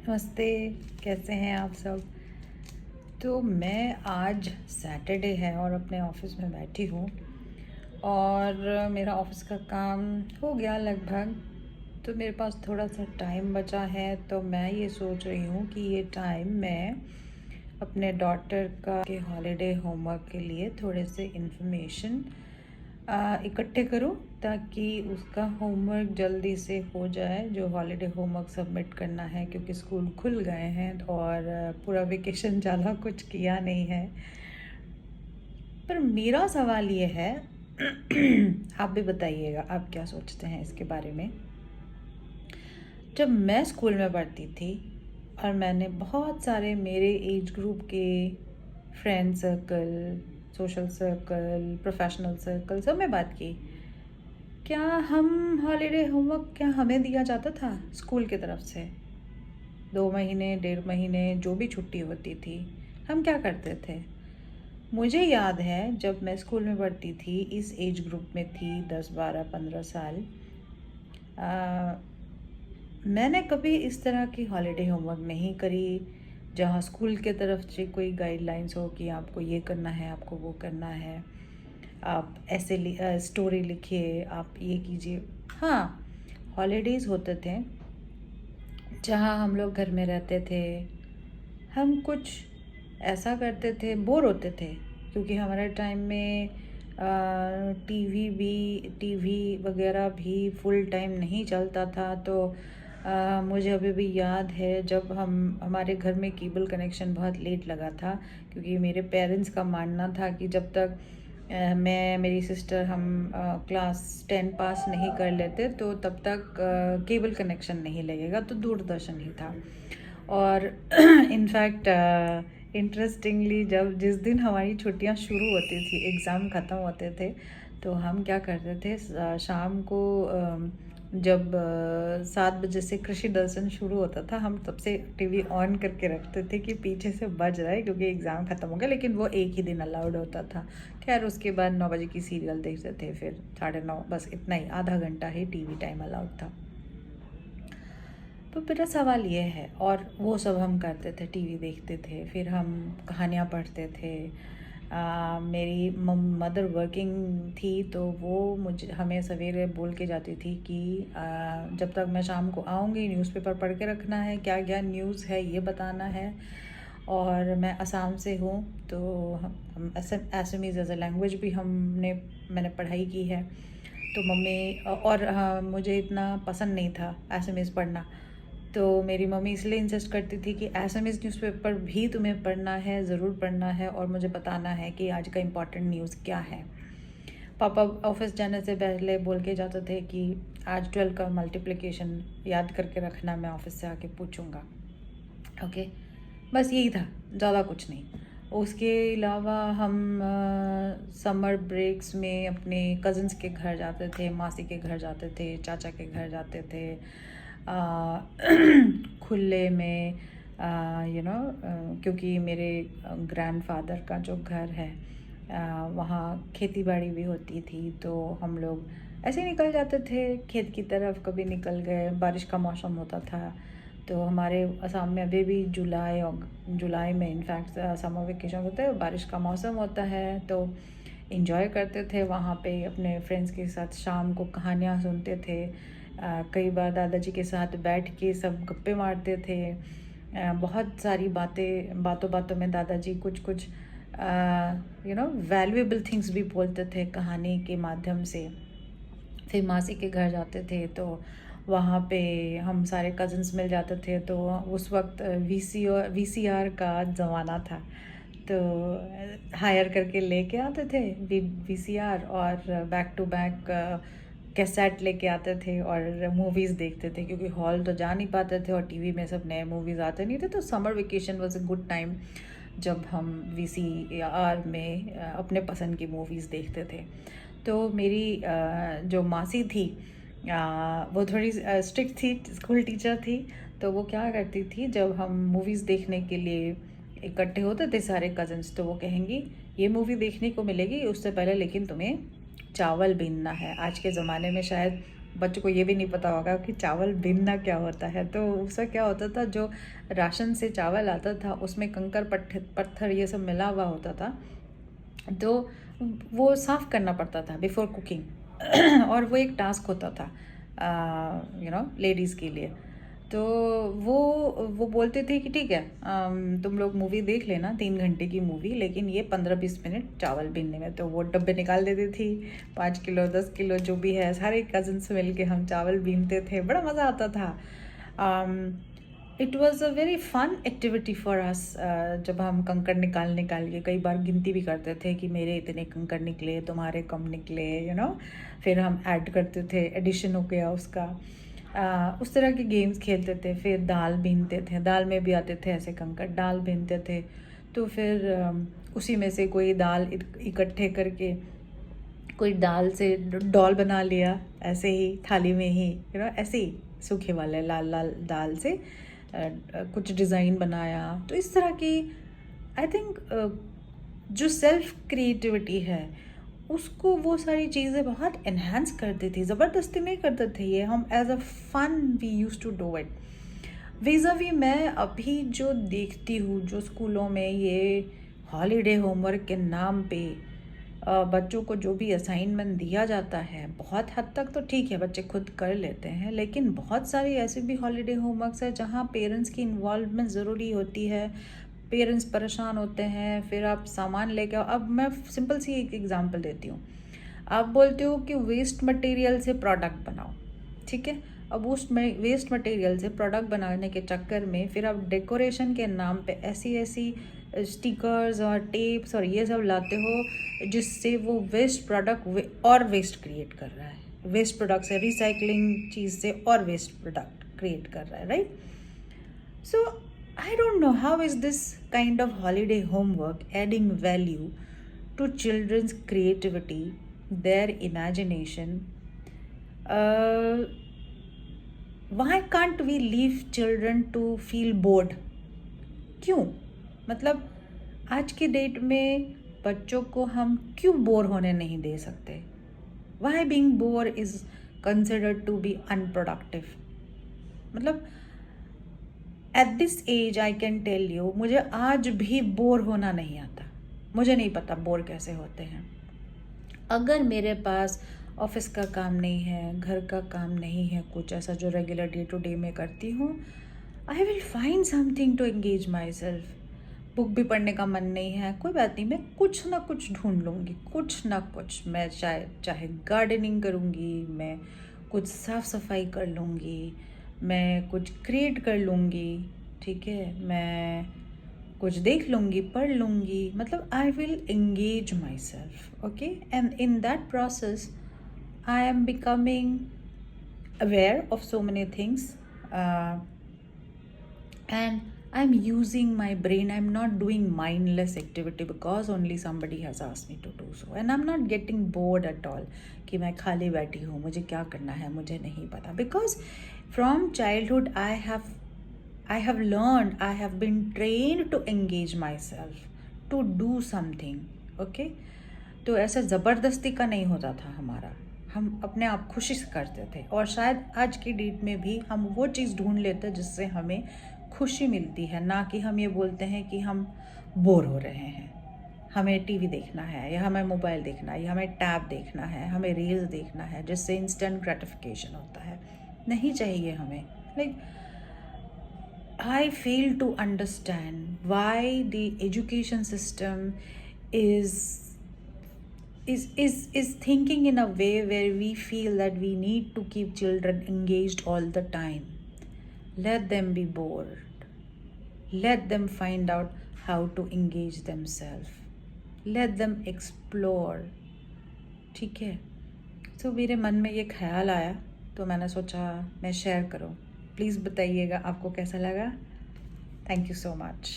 नमस्ते। कैसे हैं आप सब। तो मैं आज सैटरडे है और अपने ऑफिस में बैठी हूँ और मेरा ऑफिस का काम हो गया लगभग। तो मेरे पास थोड़ा सा टाइम बचा है, तो मैं ये सोच रही हूँ कि ये टाइम मैं अपने डॉटर का के हॉलीडे होमवर्क के लिए थोड़े से इन्फॉर्मेशन इकट्ठे करूँ ताकि उसका होमवर्क जल्दी से हो जाए, जो हॉलीडे होमवर्क सबमिट करना है, क्योंकि स्कूल खुल गए हैं और पूरा वेकेशन ज़्यादा कुछ किया नहीं है। पर मेरा सवाल ये है आप भी बताइएगा आप क्या सोचते हैं इसके बारे में। जब मैं स्कूल में पढ़ती थी और मैंने बहुत सारे मेरे एज ग्रुप के friend circle, social circle, professional circle सब में बात की, क्या हम हॉलीडे होमवर्क क्या हमें दिया जाता था स्कूल की तरफ से? 2 महीने 1.5 महीने जो भी छुट्टी होती थी, हम क्या करते थे? मुझे याद है जब मैं स्कूल में पढ़ती थी, इस एज ग्रुप में थी 10 12 15 साल, मैंने कभी इस तरह की हॉलीडे होमवर्क नहीं करी जहाँ स्कूल के तरफ से कोई गाइडलाइंस हो कि आपको ये करना है, आपको वो करना है, आप ऐसे स्टोरी लिखिए, आप ये कीजिए। हाँ, हॉलीडेज़ होते थे जहाँ हम लोग घर में रहते थे, हम कुछ ऐसा करते थे, बोर होते थे, क्योंकि हमारे टाइम में टीवी वगैरह भी फुल टाइम नहीं चलता था। तो मुझे अभी भी याद है जब हमारे घर में केबल कनेक्शन बहुत लेट लगा था, क्योंकि मेरे पेरेंट्स का मानना था कि जब तक मैं मेरी सिस्टर हम क्लास 10 पास नहीं कर लेते तो तब तक केबल कनेक्शन नहीं लगेगा, तो दूरदर्शन ही था। और इनफैक्ट इंटरेस्टिंगली जब जिस दिन हमारी छुट्टियां शुरू होती थी, एग्ज़ाम ख़त्म होते थे, तो हम क्या करते थे, शाम को जब 7 बजे से कृषि दर्शन शुरू होता था, हम तब से टीवी ऑन करके रखते थे कि पीछे से बज रहा है, क्योंकि एग्ज़ाम ख़त्म हो गया। लेकिन वो एक ही दिन अलाउड होता था। खैर उसके बाद 9 बजे की सीरियल देखते थे, फिर 9:30, बस इतना ही, आधा घंटा ही टीवी टाइम अलाउड था। तो मेरा सवाल ये है, और वो सब हम करते थे, टीवी देखते थे, फिर हम कहानियाँ पढ़ते थे। मेरी मदर वर्किंग थी, तो वो हमें सवेरे बोल के जाती थी कि जब तक मैं शाम को आऊँगी न्यूज़पेपर पढ़ के रखना है, क्या क्या न्यूज़ है ये बताना है। और मैं असम से हूँ, तो हम असमीज़ एज अ लैंग्वेज भी मैंने पढ़ाई की है। तो मम्मी और हाँ, मुझे इतना पसंद नहीं था असमीज़ पढ़ना, तो मेरी मम्मी इसलिए इंसिस्ट करती थी कि एसएमएस न्यूज़पेपर भी तुम्हें पढ़ना है, ज़रूर पढ़ना है, और मुझे बताना है कि आज का इम्पॉर्टेंट न्यूज़ क्या है। पापा ऑफिस जाने से पहले बोल के जाते थे कि आज 12 का मल्टीप्लिकेशन याद करके रखना, मैं ऑफिस से आके पूछूंगा। ओके, बस यही था, ज़्यादा कुछ नहीं। उसके अलावा हम समर ब्रेक्स में अपने कज़न्स के घर जाते थे, मासी के घर जाते थे, चाचा के घर जाते थे, खुले में, क्योंकि मेरे ग्रैंडफादर का जो घर है वहाँ खेती बाड़ी भी होती थी, तो हम लोग ऐसे ही निकल जाते थे खेत की तरफ। कभी निकल गए, बारिश का मौसम होता था, तो हमारे असम में अभी भी जुलाई में इनफैक्ट समर वेकेशन होता है, बारिश का मौसम होता है, तो इन्जॉय करते थे वहाँ पे अपने फ्रेंड्स के साथ। शाम को कहानियाँ सुनते थे, कई बार दादाजी के साथ बैठ के सब गप्पे मारते थे। बहुत सारी बातों बातों में दादाजी कुछ कुछ वैल्यूएबल थिंग्स भी बोलते थे कहानी के माध्यम से। फिर मासी के घर जाते थे, तो वहाँ पे हम सारे कज़न्स मिल जाते थे, तो उस वक्त वीसीआर का ज़माना था, तो हायर करके लेके आते थे वीसीआर, और बैक टू बैक कैसेट लेके आते थे और मूवीज़ देखते थे, क्योंकि हॉल तो जा नहीं पाते थे और टीवी में सब नए मूवीज़ आते नहीं थे। तो summer vacation was a good time जब हम वीसीआर में अपने पसंद की मूवीज़ देखते थे। तो मेरी जो मासी थी वो थोड़ी स्ट्रिक्ट थी, स्कूल टीचर थी, तो वो क्या करती थी, जब हम मूवीज़ देखने के लिए इकट्ठे होते थे सारे कज़न्स, तो वो कहेंगी ये मूवी देखने को मिलेगी, उससे पहले लेकिन तुम्हें चावल बीनना है। आज के ज़माने में शायद बच्चों को ये भी नहीं पता होगा कि चावल बीनना क्या होता है। तो उससे क्या होता था, जो राशन से चावल आता था उसमें कंकर पत्थर ये सब मिला हुआ होता था, तो वो साफ़ करना पड़ता था बिफ़ोर कुकिंग और वो एक टास्क होता था लेडीज़ के लिए। तो वो बोलते थे कि ठीक है, तुम लोग मूवी देख लेना, 3 घंटे की मूवी, लेकिन ये 15-20 मिनट चावल बीनने में। तो वो डब्बे निकाल देती थी, 5 किलो 10 किलो जो भी है, सारे कज़न्स मिल के हम चावल बीनते थे, बड़ा मज़ा आता था। It was a very fun activity for us. जब हम कंकड़ निकाल के कई बार गिनती भी करते थे कि मेरे इतने कंकड़ निकले, तुम्हारे कम निकले, फिर हम ऐड करते थे, एडिशन हो गया उसका। उस तरह के गेम्स खेलते थे। फिर दाल बीनते थे, दाल में भी आते थे ऐसे कंकड़, दाल बीनते थे। तो फिर उसी में से कोई दाल इकट्ठे करके कोई दाल से डॉल बना लिया, ऐसे ही थाली में ही, ऐसे ही सूखे वाले लाल लाल दाल से कुछ डिज़ाइन बनाया। तो इस तरह की आई थिंक जो सेल्फ क्रिएटिविटी है उसको वो सारी चीज़ें बहुत एनहांस करती थी, ज़बरदस्ती नहीं करते थे ये, हम as a fun we use to do it. वीज़ावी मैं अभी जो देखती हूँ, जो स्कूलों में ये हॉलीडे होमवर्क के नाम पे बच्चों को जो भी असाइनमेंट दिया जाता है, बहुत हद तक तो ठीक है, बच्चे खुद कर लेते हैं, लेकिन बहुत सारी ऐसे भी हॉलीडे होमवर्क्स है जहाँ पेरेंट्स की इन्वॉल्वमेंट ज़रूरी होती है। पेरेंट्स परेशान होते हैं, फिर आप सामान लेके आओ। अब मैं सिंपल सी एक एग्जांपल देती हूँ। आप बोलते हो कि वेस्ट मटेरियल से प्रोडक्ट बनाओ, ठीक है। अब उस वेस्ट मटेरियल से प्रोडक्ट बनाने के चक्कर में फिर आप डेकोरेशन के नाम पे ऐसी ऐसी स्टिकर्स और टेप्स और ये सब लाते हो जिससे वो वेस्ट प्रोडक्ट और वेस्ट क्रिएट कर रहा है। वेस्ट प्रोडक्ट से, रिसाइकलिंग चीज़ से और वेस्ट प्रोडक्ट क्रिएट कर रहा है, right. So I don't know how is this kind of holiday homework adding value to children's creativity, their imagination. Why can't we leave children to feel bored? क्यों? मतलब आज के date में बच्चों को हम क्यों बोर होने नहीं दे सकते? Why being bored is considered to be unproductive? मतलब at this age I can tell you, मुझे आज भी बोर होना नहीं आता। मुझे नहीं पता बोर कैसे होते हैं। अगर मेरे पास ऑफिस का काम नहीं है, घर का काम नहीं है, कुछ ऐसा जो रेगुलर डे टू डे में करती हूँ, I will find something to engage myself. Book भी पढ़ने का मन नहीं है, कोई बात नहीं, मैं कुछ ना कुछ ढूंढ लूँगी, कुछ ना कुछ। मैं चाहे गार्डनिंग करूँगी, मैं कुछ साफ़ सफाई कर लूँगी, मैं कुछ क्रिएट कर लूँगी, ठीक है, मैं कुछ देख लूँगी, पढ़ लूँगी। मतलब I will engage my self, okay. And in that process I am becoming aware of so many things and I'm using my brain. I'm not doing mindless activity because only somebody has asked me to do so, and I'm not getting bored at all कि मैं खाली बैठी हूँ, मुझे क्या करना है मुझे नहीं पता। Because from childhood I have learned, I have been trained to engage myself, to do something, okay। तो ऐसा ज़बरदस्ती का नहीं होता था हमारा, हम अपने आप खुशी से करते थे। और शायद आज की डेट में भी हम वो चीज़ ढूंढ लेते जिससे हमें खुशी मिलती है, ना कि हम ये बोलते हैं कि हम बोर हो रहे हैं, हमें टीवी देखना है, या हमें मोबाइल देखना है, या हमें टैब देखना है, हमें रील्स देखना है जिससे इंस्टेंट ग्रेटिफिकेशन होता है। नहीं चाहिए हमें। Like I fail to understand why the education system is thinking in a way where we feel that we need to keep children engaged all the time. Let them be bored. Let them find out how to engage themselves. Let them explore. ठीक है। तो मेरे मन में ये ख्याल आया तो मैंने सोचा मैं शेयर करूँ। प्लीज़ बताइएगा आपको कैसा लगा। Thank you so much.